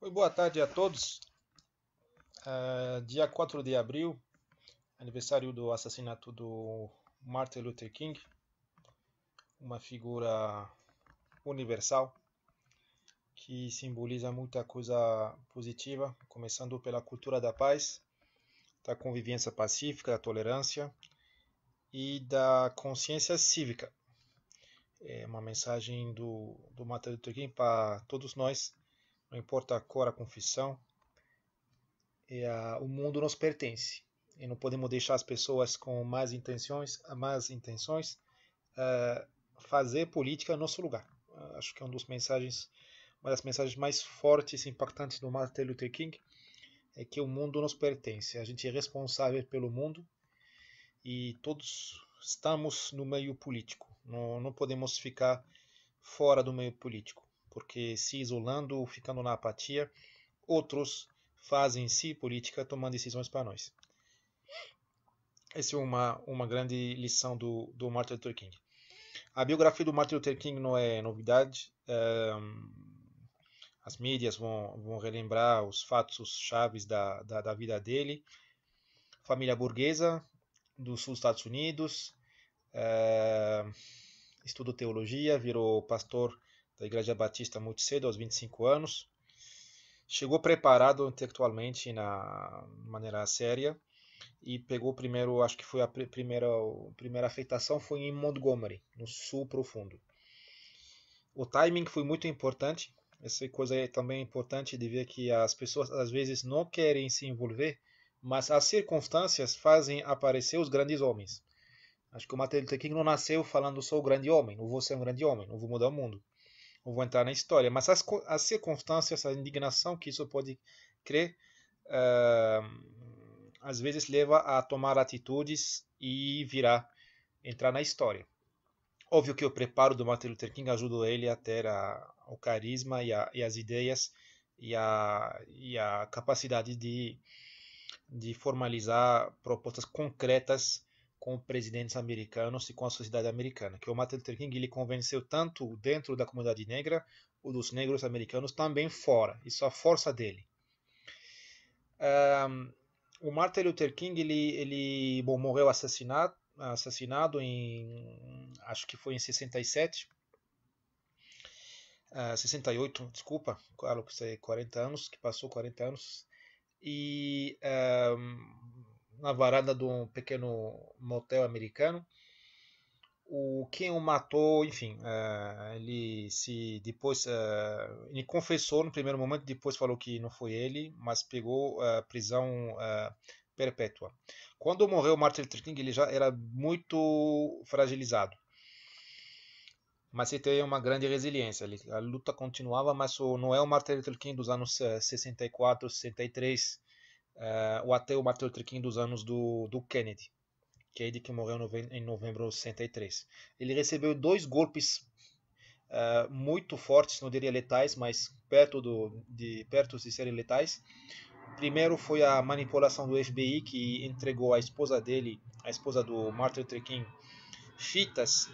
Oi, boa tarde a todos. Dia 4 de abril, aniversário do assassinato do Martin Luther King, uma figura universal que simboliza muita coisa positiva, começando pela cultura da paz, da convivência pacífica, da tolerância e da consciência cívica. É uma mensagem do Martin Luther King para todos nós, não importa a cor, a confissão, o mundo nos pertence e não podemos deixar as pessoas com más intenções fazer política no nosso lugar. Acho que é uma das mensagens mais fortes e impactantes do Martin Luther King é que o mundo nos pertence. A gente é responsável pelo mundo e todos estamos no meio político. Não podemos ficar fora do meio político, porque se isolando, ficando na apatia, outros fazem si política tomando decisões para nós. Essa é uma grande lição do Martin Luther King. A biografia do Martin Luther King não é novidade. As mídias vão relembrar os fatos chaves da vida dele. Família burguesa do sul dos Estados Unidos. Estudou teologia, virou pastor da Igreja Batista muito cedo, aos 25 anos. Chegou preparado intelectualmente na maneira séria e pegou primeiro, acho que foi a primeira afetação foi em Montgomery, no sul profundo. O timing foi muito importante. Essa coisa é também importante de ver que as pessoas às vezes não querem se envolver, mas as circunstâncias fazem aparecer os grandes homens. Acho que o Martin Luther King não nasceu falando sou o grande homem, não vou ser um grande homem, não vou mudar o mundo, não vou entrar na história. Mas as circunstâncias, a indignação que isso pode criar, às vezes leva a tomar atitudes e entrar na história. Óbvio que o preparo do Martin Luther King ajudou ele a ter o carisma e as ideias e a capacidade de formalizar propostas concretas com presidentes americanos e com a sociedade americana. Que o Martin Luther King ele convenceu tanto dentro da comunidade negra, ou dos negros americanos, também fora. Isso é a força dele. O Martin Luther King ele morreu assassinado em, acho que foi em 67, 68, desculpa, claro que isso é 40 anos, que passou 40 anos, e na varanda de um pequeno motel americano. Quem o matou, enfim, ele confessou no primeiro momento, depois falou que não foi ele, mas pegou prisão perpétua. Quando morreu Martin Luther King, ele já era muito fragilizado, mas ele teve uma grande resiliência. A luta continuava, mas não é o Martin Luther King dos anos 64, 63, ou até o Martin Luther King dos anos do Kennedy. Kennedy, que morreu em novembro de 63. Ele recebeu 2 golpes muito fortes, não diria letais, mas perto de serem letais. Primeiro foi a manipulação do FBI, que entregou a esposa dele, a esposa do Martin Luther King, fitas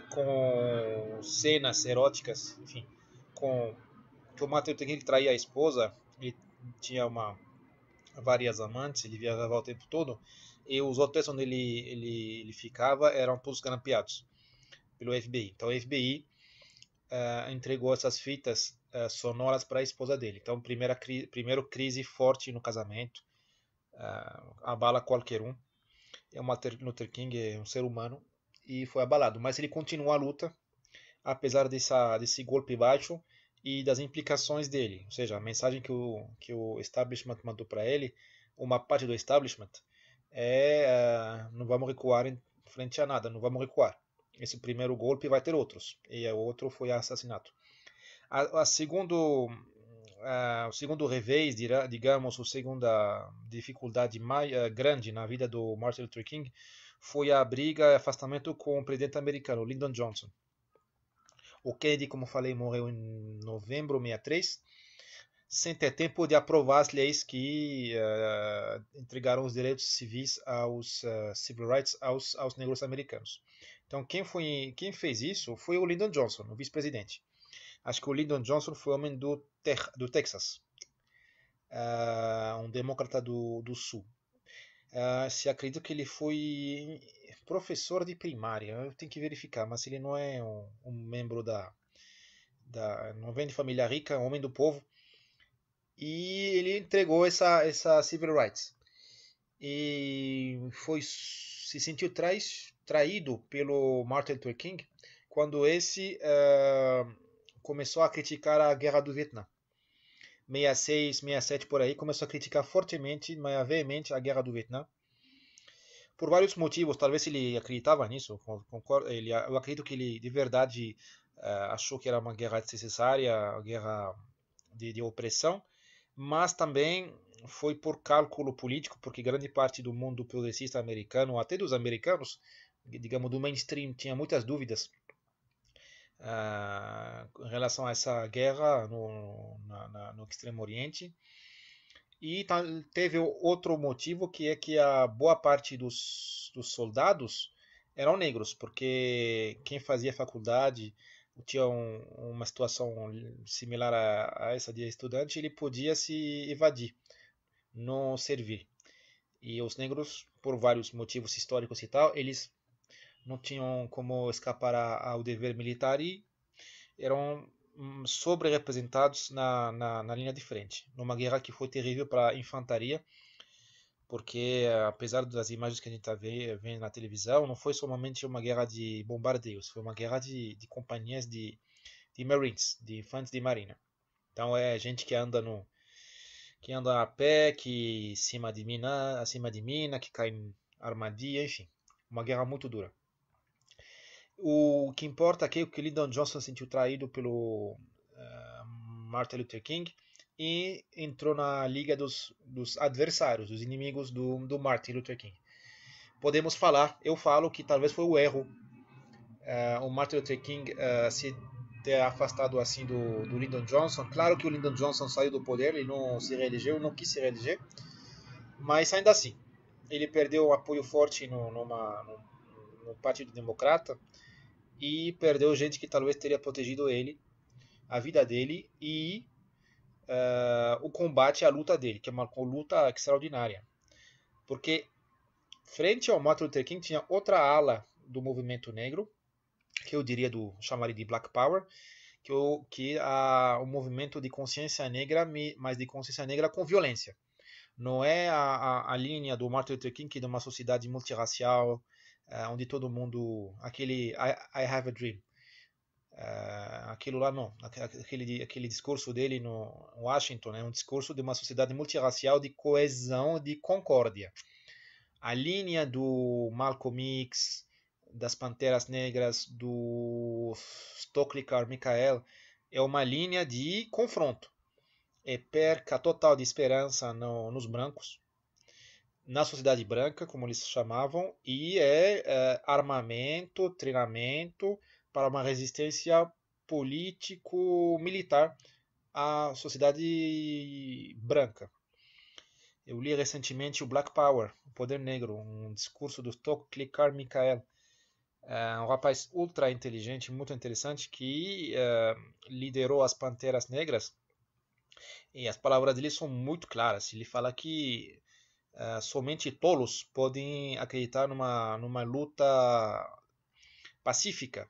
com cenas eróticas, enfim, que o Martin Luther King traía a esposa. Ele tinha várias amantes, ele viajava o tempo todo, e os hotéis onde ele ficava eram todos grampeados pelo FBI. Então o FBI entregou essas fitas sonoras para a esposa dele. Então primeiro crise forte no casamento, abala qualquer um. O Martin Luther King é um ser humano e foi abalado, mas ele continuou a luta apesar desse golpe baixo e das implicações dele, ou seja, a mensagem que o establishment mandou para ele, uma parte do establishment, não vamos recuar em frente a nada, não vamos recuar. Esse primeiro golpe vai ter outros, e o outro foi assassinato. O segundo revés, digamos, a segunda dificuldade mais grande na vida do Martin Luther King foi a briga e afastamento com o presidente americano, Lyndon Johnson. O Kennedy, como falei, morreu em novembro de 63, sem ter tempo de aprovar as leis que entregaram os direitos civis civil rights aos negros americanos. Então, quem fez isso foi o Lyndon Johnson, o vice-presidente. Acho que o Lyndon Johnson foi homem do Texas. um democrata do Sul. Se acredita que ele foi professor de primária, eu tenho que verificar, mas ele não é um membro não vem de família rica, é um homem do povo, e ele entregou essa civil rights. E se sentiu traído pelo Martin Luther King quando esse começou a criticar a guerra do Vietnã. 66, 67 por aí, começou a criticar fortemente, mas veemente a guerra do Vietnã. Por vários motivos, talvez ele acreditava nisso, concordo, eu acredito que ele de verdade achou que era uma guerra desnecessária, uma guerra de opressão, mas também foi por cálculo político, porque grande parte do mundo progressista americano, até dos americanos, digamos, do mainstream, tinha muitas dúvidas em relação a essa guerra no Extremo Oriente. E teve outro motivo, que é que a boa parte dos soldados eram negros, porque quem fazia faculdade tinha uma situação similar a essa de estudante, ele podia se evadir, não servir. E os negros, por vários motivos históricos e tal, eles não tinham como escapar ao dever militar e eram sobre-representados na linha de frente, numa guerra que foi terrível para a infantaria, porque apesar das imagens que a gente está vendo na televisão, não foi somente uma guerra de bombardeios, foi uma guerra de companhias de Marines, de infantes de marina. Então é gente que anda a pé, que acima de mina, que cai em armadilha, enfim, uma guerra muito dura. O que importa aqui é que o Lyndon Johnson se sentiu traído pelo Martin Luther King e entrou na liga dos adversários, dos inimigos do Martin Luther King. Podemos falar, eu falo que talvez foi o erro o Martin Luther King se ter afastado assim do Lyndon Johnson. Claro que o Lyndon Johnson saiu do poder, ele não se reelegeu, não quis se reeleger, mas ainda assim, ele perdeu um apoio forte no Partido Democrata e perdeu gente que talvez teria protegido ele, a vida dele e o combate à luta dele, que é uma luta extraordinária. Porque frente ao Martin Luther King tinha outra ala do movimento negro, que eu diria chamaria de Black Power, que o movimento de consciência negra, mas de consciência negra com violência. Não é a linha do Martin Luther King, que é de uma sociedade multirracial, onde todo mundo... Aquele I Have a Dream. Aquilo lá não. Aquele discurso dele no Washington é um discurso de uma sociedade multirracial de coesão, de concórdia. A linha do Malcolm X, das Panteras Negras, do Stokely Carmichael, é uma linha de confronto. É perca total de esperança nos brancos, na sociedade branca, como eles chamavam, e armamento, treinamento para uma resistência político-militar à sociedade branca. Eu li recentemente o Black Power, o Poder Negro, um discurso do Stokely Carmichael, um rapaz ultra inteligente, muito interessante, que liderou as Panteras Negras, e as palavras dele são muito claras. Ele fala que somente tolos podem acreditar numa luta pacífica,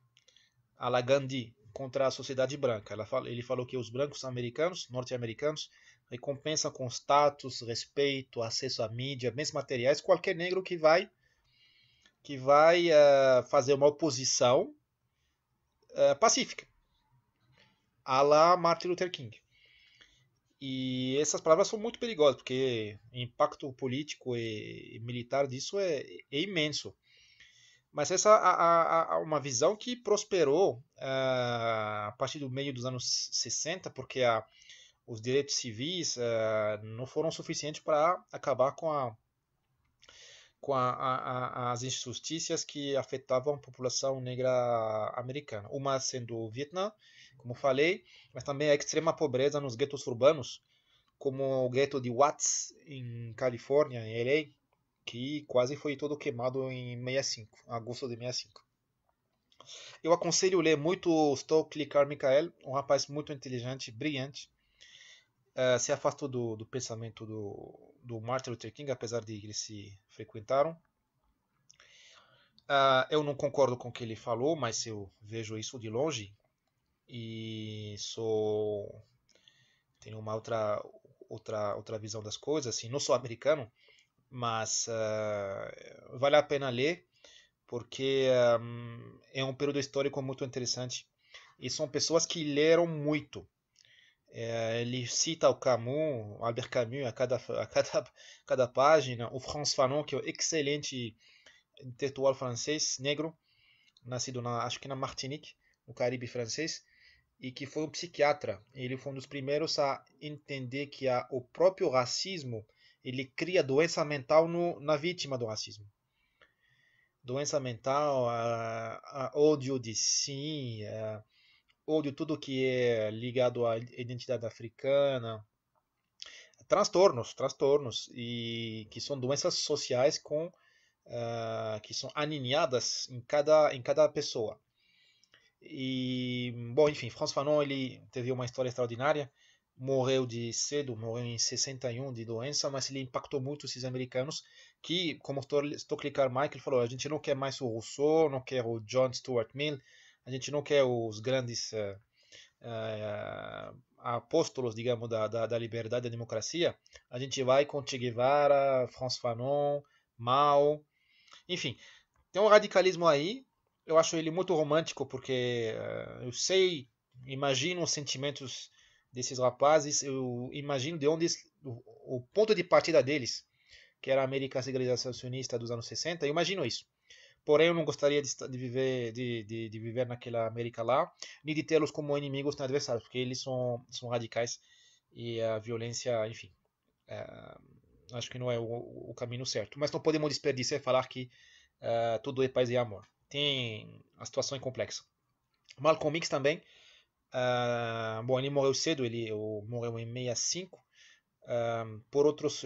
à la Gandhi, contra a sociedade branca. Ele falou que os brancos americanos, norte-americanos, recompensam com status, respeito, acesso à mídia, bens materiais, qualquer negro que vai fazer uma oposição pacífica, à la Martin Luther King. E essas palavras são muito perigosas, porque o impacto político e militar disso é imenso. Mas essa é uma visão que prosperou a partir do meio dos anos 60, porque os direitos civis não foram suficientes para acabar com as injustiças que afetavam a população negra americana. Uma sendo o Vietnã, como falei, mas também a extrema pobreza nos guetos urbanos, como o gueto de Watts, em Califórnia, em LA, que quase foi todo queimado em 65, agosto de 65. Eu aconselho ler muito o Stokely Carmichael, um rapaz muito inteligente, brilhante, se afastou do pensamento do Martin Luther King, apesar de eles se frequentaram. Eu não concordo com o que ele falou, mas eu vejo isso de longe e tenho uma outra visão das coisas. Assim, não sou americano, mas vale a pena ler porque é um período histórico muito interessante e são pessoas que leram muito. Ele cita o Camus, Albert Camus, cada página. O Frantz Fanon, que é um excelente intelectual francês, negro, nascido acho que na Martinique, no Caribe francês, e que foi um psiquiatra. Ele foi um dos primeiros a entender que o próprio racismo ele cria doença mental na vítima do racismo. Doença mental, ódio de si, ódio tudo que é ligado à identidade africana, transtornos e que são doenças sociais que são aninhadas em cada pessoa. E bom, enfim, Frantz Fanon ele teve uma história extraordinária, morreu morreu em 61 de doença, mas ele impactou muito esses americanos que, como Stokely Carmichael falou, a gente não quer mais o Rousseau, não quer o John Stuart Mill, a gente não quer os grandes apóstolos, digamos, da liberdade e da democracia, a gente vai com Che Guevara, Frantz Fanon, Mao, enfim, tem um radicalismo aí, eu acho ele muito romântico, porque eu imagino os sentimentos desses rapazes, eu imagino de onde o ponto de partida deles, que era a América segregacionista dos anos 60, eu imagino isso. Porém, eu não gostaria de viver naquela América lá, nem de tê-los como inimigos nem adversários, porque eles são radicais e a violência, enfim, é, acho que não é o caminho certo. Mas não podemos desperdiçar falar que tudo é paz e amor. Tem a situação é complexa. Malcolm X também, bom, ele morreu cedo, ele morreu em 65, por outros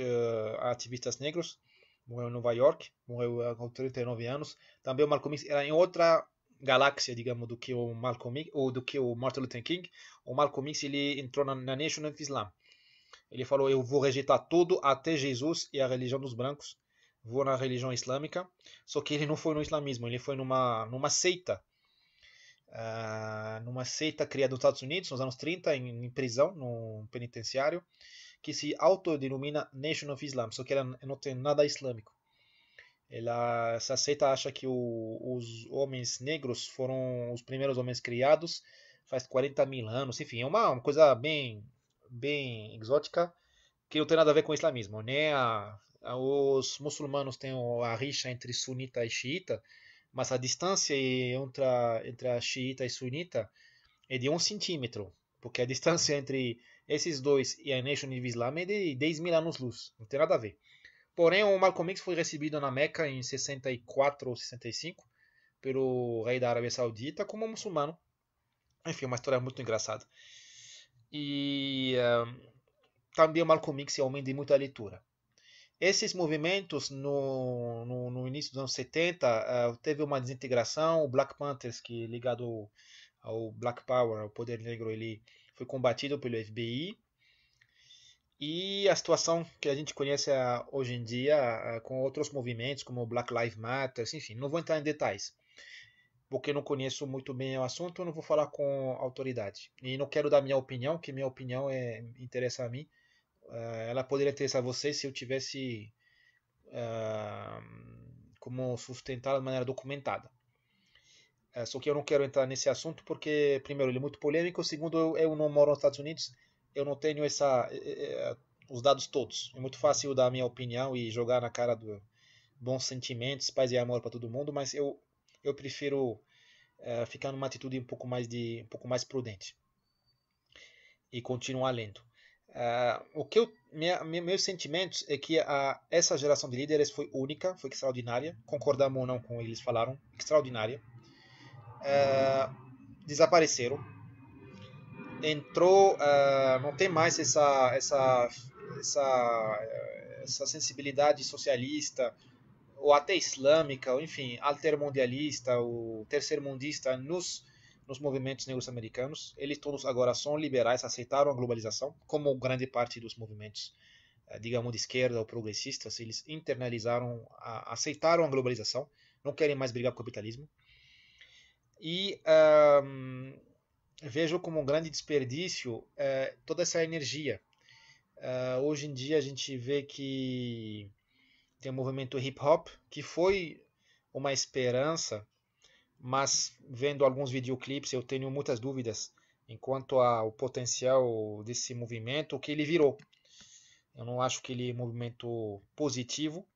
ativistas negros, morreu em Nova York, morreu com 39 anos. Também o Malcolm X era em outra galáxia, digamos, do que o Malcolm X, ou do que o Martin Luther King. O Malcolm X ele entrou na Nation of Islam. Ele falou: eu vou rejeitar tudo até Jesus e a religião dos brancos. Vou na religião islâmica. Só que ele não foi no islamismo, ele foi numa seita. Numa seita criada nos Estados Unidos, nos anos 30, em prisão, num penitenciário, que se autodenomina Nation of Islam, só que ela não tem nada islâmico. Essa seita acha que os homens negros foram os primeiros homens criados faz 40 mil anos, enfim, é uma coisa bem exótica que não tem nada a ver com o islamismo, né? Os muçulmanos têm a rixa entre sunita e xiita, mas a distância entre a xiita e sunita é de 1 centímetro, porque a distância entre esses dois e a Nation of Islam é de 10 mil anos-luz, não tem nada a ver. Porém, o Malcolm X foi recebido na Meca em 64 ou 65 pelo rei da Arábia Saudita como muçulmano. Enfim, uma história muito engraçada. E também o Malcolm X é homem de muita leitura. Esses movimentos, no início dos anos 70, teve uma desintegração. O Black Panthers, que ligado ao Black Power, ao poder negro, ele foi combatido pelo FBI. E a situação que a gente conhece hoje em dia com outros movimentos, como o Black Lives Matter, enfim, não vou entrar em detalhes, porque não conheço muito bem o assunto, eu não vou falar com autoridade. E não quero dar minha opinião, que minha opinião interessa a mim. Ela poderia interessar a vocês se eu tivesse como sustentar de maneira documentada. Só que eu não quero entrar nesse assunto porque, primeiro, ele é muito polêmico, segundo, eu não moro nos Estados Unidos, eu não tenho os dados todos. É muito fácil dar a minha opinião e jogar na cara do bons sentimentos, paz e amor para todo mundo, mas eu prefiro ficar numa atitude um pouco mais prudente e continuar lendo. Meus sentimentos é que essa geração de líderes foi única, foi extraordinária, concordamos ou não com eles falaram, extraordinária. Desapareceram. Entrou, não tem mais essa sensibilidade socialista ou até islâmica, ou enfim, altermundialista, ou terceiro-mundista nos movimentos negros americanos. Eles todos agora são liberais, aceitaram a globalização, como grande parte dos movimentos, digamos, de esquerda ou progressistas. Eles internalizaram, aceitaram a globalização, não querem mais brigar com o capitalismo. E vejo como um grande desperdício toda essa energia. Hoje em dia a gente vê que tem o movimento hip hop, que foi uma esperança, mas vendo alguns videoclipes eu tenho muitas dúvidas quanto ao potencial desse movimento, o que ele virou. Eu não acho que ele é um movimento positivo.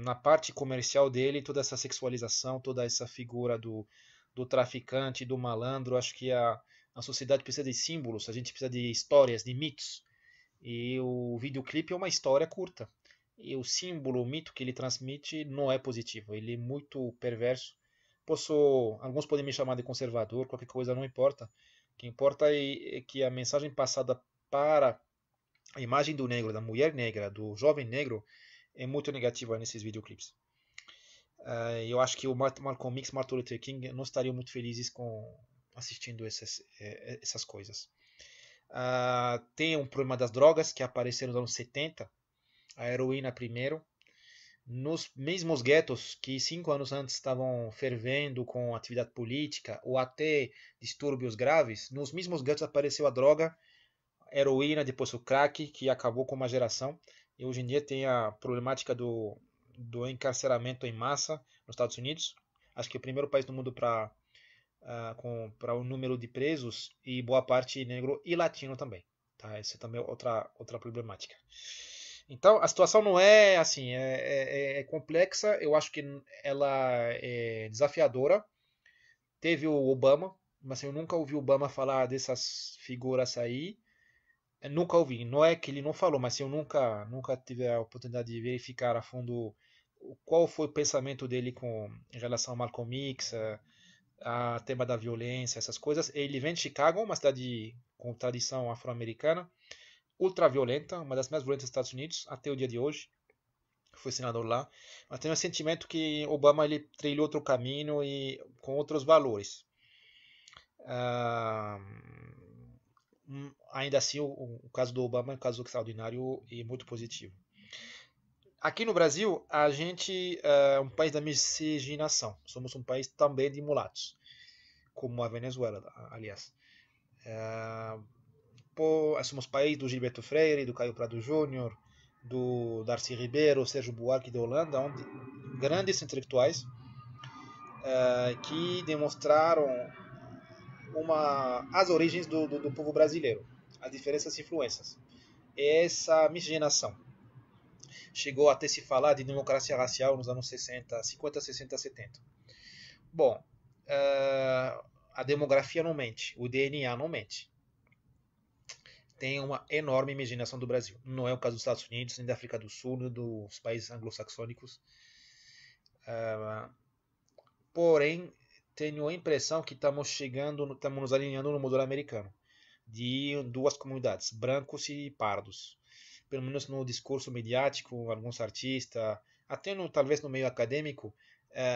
Na parte comercial dele, toda essa sexualização, toda essa figura do traficante, do malandro, acho que a sociedade precisa de símbolos, a gente precisa de histórias, de mitos. E o videoclipe é uma história curta. E o símbolo, o mito que ele transmite não é positivo, ele é muito perverso. Alguns podem me chamar de conservador, qualquer coisa não importa. O que importa é que a mensagem passada para a imagem do negro, da mulher negra, do jovem negro, é muito negativa nesses videoclipes. Eu acho que o Malcolm X e Martin Luther King não estariam muito felizes com assistindo essas coisas. Tem um problema das drogas que apareceram nos anos 70, a heroína primeiro, nos mesmos guetos que 5 anos antes estavam fervendo com atividade política ou até distúrbios graves, nos mesmos guetos apareceu a droga, a heroína, depois o crack, que acabou com uma geração. E hoje em dia tem a problemática do encarceramento em massa nos Estados Unidos. Acho que é o primeiro país do mundo para o número de presos, e boa parte negro e latino também. Tá? Essa também é outra problemática. Então a situação não é assim, é complexa. Eu acho que ela é desafiadora. Teve o Obama, mas eu nunca ouvi o Obama falar dessas figuras aí. Eu nunca ouvi. Não é que ele não falou, mas eu nunca tive a oportunidade de verificar a fundo qual foi o pensamento dele em relação ao Malcolm X, a tema da violência, essas coisas. Ele vem de Chicago, uma cidade com tradição afro-americana, ultra violenta, uma das mais violentas dos Estados Unidos até o dia de hoje. Foi senador lá, mas tem um sentimento que Obama ele trilhou outro caminho e com outros valores. Ah, ainda assim, o caso do Obama é um caso extraordinário e muito positivo. Aqui no Brasil, a gente é um país da miscigenação. Somos um país também de mulatos, como a Venezuela, aliás. Somos país do Gilberto Freire, do Caio Prado Júnior, do Darcy Ribeiro, Sérgio Buarque da Holanda, onde grandes intelectuais que demonstraram as origens do povo brasileiro, as diferenças e influências. Essa miscigenação chegou até se falar de democracia racial nos anos 60, 50, 60, 70. Bom, a demografia não mente, o DNA não mente. Tem uma enorme imaginação do Brasil. Não é o caso dos Estados Unidos, nem da África do Sul, nem dos países anglo-saxônicos. Porém, tenho a impressão que estamos nos alinhando no modelo americano, de duas comunidades, brancos e pardos. Pelo menos no discurso mediático, alguns artistas, até talvez no meio acadêmico,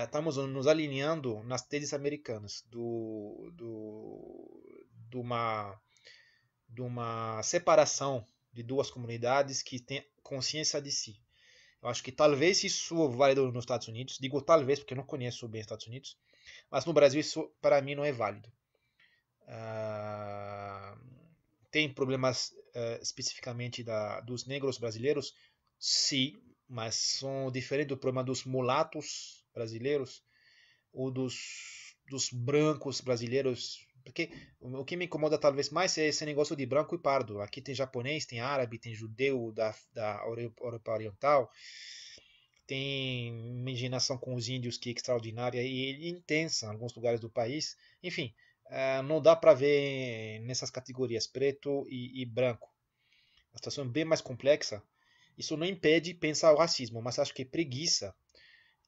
estamos nos alinhando nas teses americanas de uma separação de duas comunidades que têm consciência de si. Eu acho que talvez isso válido nos Estados Unidos. Digo talvez porque eu não conheço bem os Estados Unidos. Mas no Brasil isso para mim não é válido. Tem problemas especificamente dos negros brasileiros? Sim, mas são diferentes do problema dos mulatos brasileiros ou dos brancos brasileiros. Porque o que me incomoda talvez mais é esse negócio de branco e pardo. Aqui tem japonês, tem árabe, tem judeu da Europa Oriental, tem miscigenação com os índios que é extraordinária e intensa em alguns lugares do país. Enfim, não dá para ver nessas categorias preto e branco. A situação é bem mais complexa. Isso não impede pensar o racismo, mas acho que é preguiça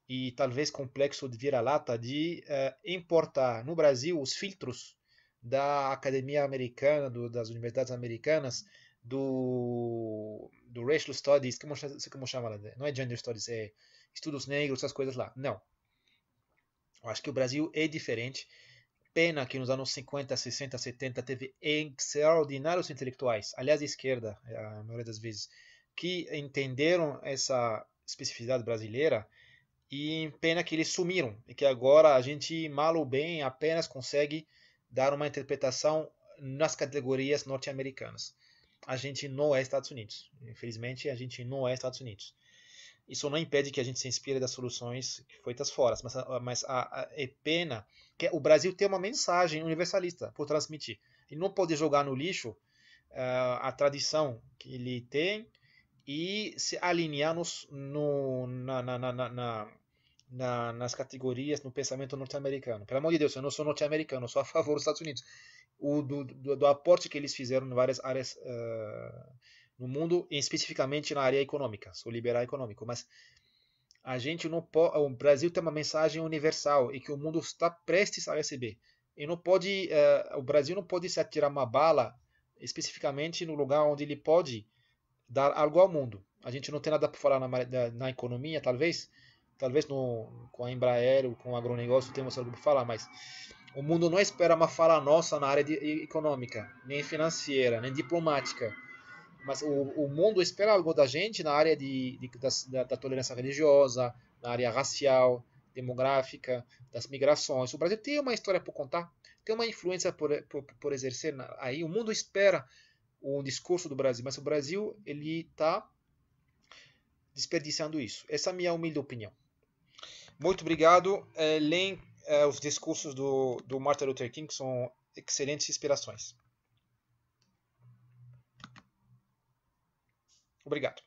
e talvez complexo de vira-lata de importar no Brasil os filtros da academia americana, das universidades americanas, do Racial Studies, como chama, não é Gender Studies, é estudos negros, essas coisas lá. Não. Eu acho que o Brasil é diferente. pena que nos anos 50, 60, 70 teve extraordinários intelectuais, aliás, a esquerda, a maioria das vezes, que entenderam essa especificidade brasileira e pena que eles sumiram e que agora a gente, mal ou bem, apenas consegue dar uma interpretação nas categorias norte-americanas. A gente não é Estados Unidos. Infelizmente, a gente não é Estados Unidos. Isso não impede que a gente se inspire das soluções feitas fora, mas é pena que o Brasil tem uma mensagem universalista por transmitir. Ele não pode jogar no lixo a tradição que ele tem e se alinhar nas categorias, no pensamento norte-americano. Pelo amor de Deus, eu não sou norte-americano, eu sou a favor dos Estados Unidos. Do aporte que eles fizeram em várias áreas no mundo, especificamente na área econômica. Sou liberal econômico, mas a gente não pode, o Brasil tem uma mensagem universal e que o mundo está prestes a receber. E não pode, o Brasil não pode se atirar uma bala especificamente no lugar onde ele pode dar algo ao mundo. A gente não tem nada para falar na economia, talvez com a Embraer ou com o agronegócio temos algo para falar, mas o mundo não espera uma fala nossa na área econômica, nem financeira, nem diplomática. Mas o mundo espera algo da gente na área da tolerância religiosa, na área racial, demográfica, das migrações. O Brasil tem uma história por contar, tem uma influência por exercer. Aí o mundo espera um discurso do Brasil, mas o Brasil ele está desperdiçando isso. Essa é a minha humilde opinião. Muito obrigado. Leem os discursos do Martin Luther King, que são excelentes inspirações. Obrigado.